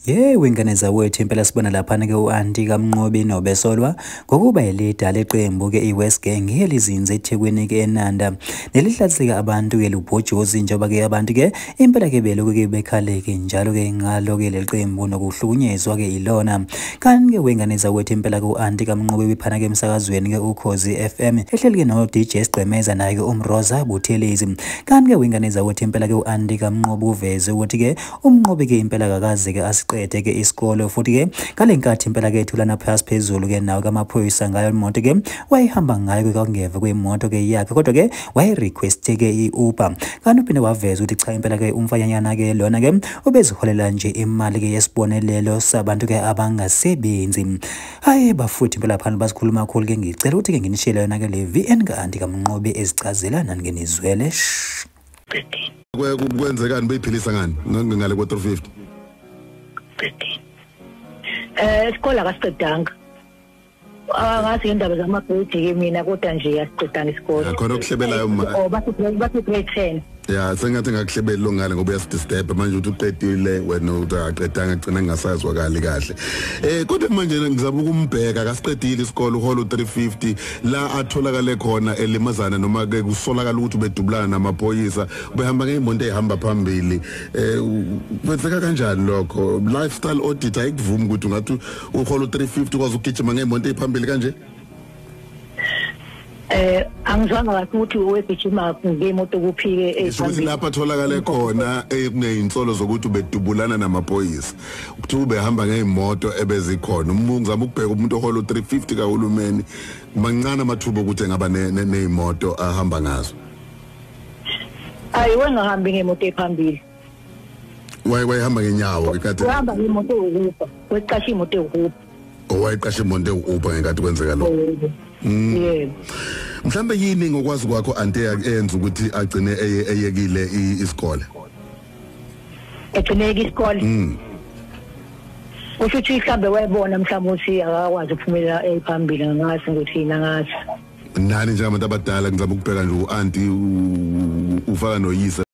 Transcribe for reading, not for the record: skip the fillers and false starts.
Wengane zawethu impela sibona laphana ke u-anti kaMnqobi noBesolwa ngokuba yilida leqembu ke iWest Gang elizinze eThekwini ke eNanda nelihlatsika abantu ke lubhojozi njengoba ke abantu ke impela ke belokhu ke bekhale ke njalo ke ngalo ke leqembu nokuhlukunyezwa ke ilona kanti ke wengane zawethu impela ke u-anti kaMnqobi biphana ke emsakazweni ke Ukhozi FM ehleli ke no DJ Sigcemeza naye ke uMroza Buthelezi kanti ke wengane zawethu impela ke u-anti kaMnqobi uveze ukuthi ke uMnqobi ke impela kakaze ke qede ke isikole futhi ke ngalenkathi impela ke ethulana phasi phezulu ke nawo kamaphoyisa ngayo imoto ke wayihamba ngayo ke kwangeva kwemoto ke yakhe kodwa ke wayerequest ke iUber kanti uphinde waveza ukuthi cha impela ke umfanyanyana ke lona ke ubeziholela nje imali ke yesibonelelo sabantu ke abangasebenzi hayi bafuthi impela phansi basikhuluma kakhulu ke ngicela ukuthi ke nginishele yona ke le VN kaNti kaMnqobi ezichazela nani ngenizwele kwenzekani beyiphilisa ngani ngale kwa 350 isikole akasiqedanga ngathi indaba zamabhodi ke mina kodwa nje yasiqedanga isikole khona okuhlebelayo bathi grade 10 sengathi ngakuhlebeli lo ngale ngoba uyasdisturb manje uthi uqedile wena utaqedanga agcina ngingasazwakali kahle kodwa manje ngizama ukumbheka akasiqedile isikole uholo 350 la atholakale khona elimazana noma ke kusolakala ukuthi ubedubulana namaphoyisa behamba ngeemonto ehamba phambili kwenzeka kanjani lokho lifestyle audit ayikuvumi ukuthi ungathi uholo 350 kwazi ukugijima ngeemonto ephambili kanje angizwanga kahle ukuthi webhijima ngemoto kuphike ephambili lapha tholakale khona kuneinsolo zokuthi ubedubulana namaphoyisa ukuthi ubehamba ngeemoto ebezikhona ngizama ukubheka umuntu oholo 350 kahulumeni mancane amathuba ukuthi engaba neimoto ahamba ngazo wengahambi ngemoto ephambili wayehamba ngenyawo ikade uhamba ngemoto yokuba weqasha imoto yokuba wayiqasha imoto yokuba ngekade kwenzeka lokho yebo mhlambe yini ngokwazi kwakho anti enza ukuthi agcine eyekile isikole egcineke isikole usho ukuthi mhlambe wayebona mhlambe ukuthi akakwazi ukuphumelela ephambili ngathi ukuthi ngathi nani njengabantu abadala ngizama ukubheka nje uanti ufaka noyise